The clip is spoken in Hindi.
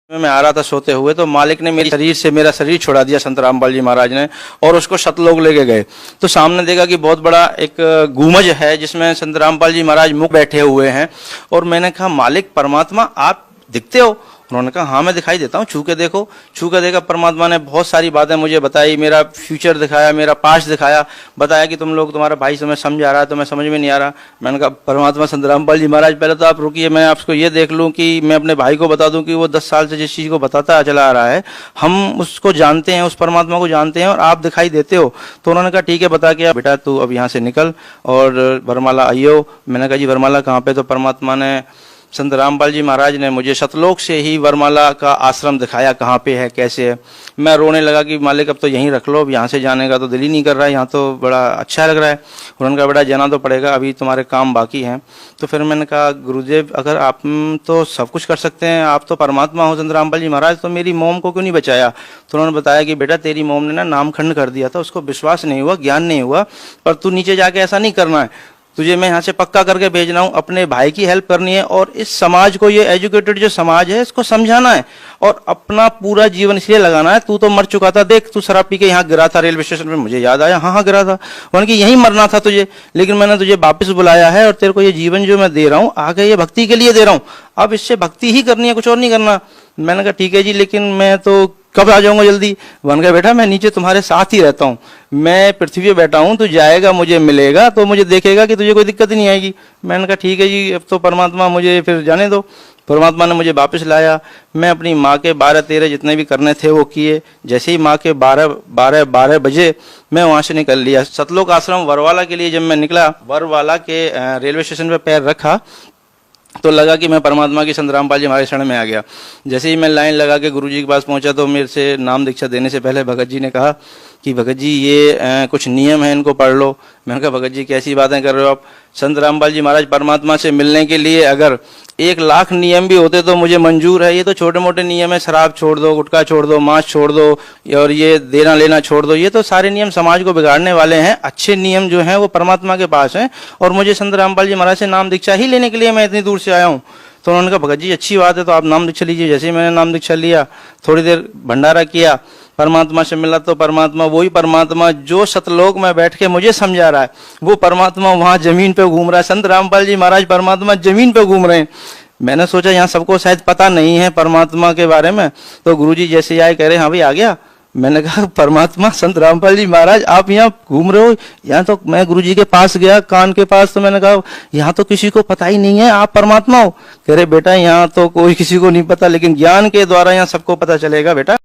मैं आ रहा था सोते हुए तो मालिक ने मेरे शरीर से मेरा शरीर छुड़ा दिया संत रामपाल जी महाराज ने और उसको सतलोक लेके गए। तो सामने देखा कि बहुत बड़ा एक गुमज है जिसमें संत रामपाल जी महाराज मुख बैठे हुए हैं। और मैंने कहा मालिक परमात्मा आप दिखते हो? उन्होंने कहा हाँ मैं दिखाई देता हूँ, छू के देखो। छू के देखा, परमात्मा ने बहुत सारी बातें मुझे बताई, मेरा फ्यूचर दिखाया, मेरा पास्ट दिखाया, बताया कि तुम लोग तुम्हारा भाई तुम्हें समझा रहा है, तुम्हें समझ में नहीं आ रहा। मैंने कहा परमात्मा संत रामपाल जी महाराज पहले तो आप रुकिए, मैं आपको ये देख लूँ कि मैं अपने भाई को बता दूँ कि वो 10 साल से जिस चीज़ को बताता चला आ रहा है हम उसको जानते हैं, उस परमात्मा को जानते हैं और आप दिखाई देते हो। तो उन्होंने कहा ठीक है बता के बेटा तू अब यहाँ से निकल और वरमाला आइयो। मैंने कहा जी वरमाला कहाँ पे? तो परमात्मा ने संत रामपाल जी महाराज ने मुझे सतलोक से ही वरमाला का आश्रम दिखाया, कहाँ पे है कैसे है। मैं रोने लगा कि मालिक अब तो यहीं रख लो, अब यहाँ से जाने का तो दिल ही नहीं कर रहा है, यहाँ तो बड़ा अच्छा लग रहा है। उन्होंने कहा बेटा जाना तो पड़ेगा, अभी तुम्हारे काम बाकी हैं। तो फिर मैंने कहा गुरुदेव अगर आप तो सब कुछ कर सकते हैं, आप तो परमात्मा हो संत रामपाल जी महाराज, तो मेरी मोम को क्यों नहीं बचाया? तो उन्होंने बताया कि बेटा तेरी मोम ने ना नामखंड कर दिया था, उसको विश्वास नहीं हुआ, ज्ञान नहीं हुआ, पर तू नीचे जाके ऐसा नहीं करना है, तुझे मैं यहाँ से पक्का करके भेजना हूँ, अपने भाई की हेल्प करनी है और इस समाज को, ये एजुकेटेड जो समाज है इसको समझाना है और अपना पूरा जीवन इसलिए लगाना है। तू तो मर चुका था, देख तू शराब पी के यहाँ गिरा था रेलवे स्टेशन पे, मुझे याद आया हाँ गिरा था, उन्होंने कि यहीं मरना था तुझे, लेकिन मैंने तुझे वापस बुलाया है और तेरे को ये जीवन जो मैं दे रहा हूँ आगे ये भक्ति के लिए दे रहा हूँ, अब इससे भक्ति ही करनी है, कुछ और नहीं करना। मैंने कहा ठीक है जी, लेकिन मैं तो कब आ जाऊंगा जल्दी? वन कहा बेटा मैं नीचे तुम्हारे साथ ही रहता हूँ, मैं पृथ्वी पे बैठा हूँ, तू जाएगा मुझे मिलेगा तो मुझे देखेगा कि तुझे कोई दिक्कत नहीं आएगी। मैंने कहा ठीक है जी, अब तो परमात्मा मुझे फिर जाने दो। परमात्मा ने मुझे वापस लाया, मैं अपनी माँ के 12-13 जितने भी करने थे वो किए। जैसे ही माँ के 12 बजे मैं वहाँ से निकल लिया। सतलोक आश्रम वरवाला के लिए जब मैं निकला, वरवाला के रेलवे स्टेशन पर पैर रखा तो लगा कि मैं परमात्मा की संत रामपाल जी हमारे शरण में आ गया। जैसे ही मैं लाइन लगा के गुरुजी के पास पहुंचा तो मेरे से नाम दीक्षा देने से पहले भगत जी ने कहा कि भगत जी ये कुछ नियम है इनको पढ़ लो। मैंने कहा भगत जी कैसी बातें कर रहे हो आप? संत रामपाल जी महाराज परमात्मा से मिलने के लिए अगर 1 लाख नियम भी होते तो मुझे मंजूर है, ये तो छोटे मोटे नियम है, शराब छोड़ दो, गुटखा छोड़ दो, मांस छोड़ दो और ये देना लेना छोड़ दो, ये तो सारे नियम समाज को बिगाड़ने वाले हैं। अच्छे नियम जो हैं वो परमात्मा के पास हैं और मुझे संत रामपाल जी महाराज से नाम दीक्षा ही लेने के लिए मैं इतनी दूर से आया हूँ। तो उन्होंने कहा भगत जी अच्छी बात है, तो आप नाम दीक्षा लीजिए। जैसे ही मैंने नाम दीक्षा लिया, थोड़ी देर भंडारा किया, परमात्मा से मिला तो परमात्मा वही परमात्मा जो सतलोक में बैठ के मुझे समझा रहा है वो परमात्मा वहाँ जमीन पे घूम रहा है। संत रामपाल जी महाराज परमात्मा जमीन पे घूम रहे हैं। मैंने सोचा यहाँ सबको शायद पता नहीं है परमात्मा के बारे में, तो गुरुजी जैसे ही आए कह रहे हाँ भाई आ गया। मैंने कहा परमात्मा संत रामपाल जी महाराज आप यहाँ घूम रहे हो? यहाँ तो मैं गुरुजी के पास गया कान के पास, तो मैंने कहा यहाँ तो किसी को पता ही नहीं है आप परमात्मा हो। कह रहे बेटा यहाँ तो कोई किसी को नहीं पता, लेकिन ज्ञान के द्वारा यहाँ सबको पता चलेगा बेटा।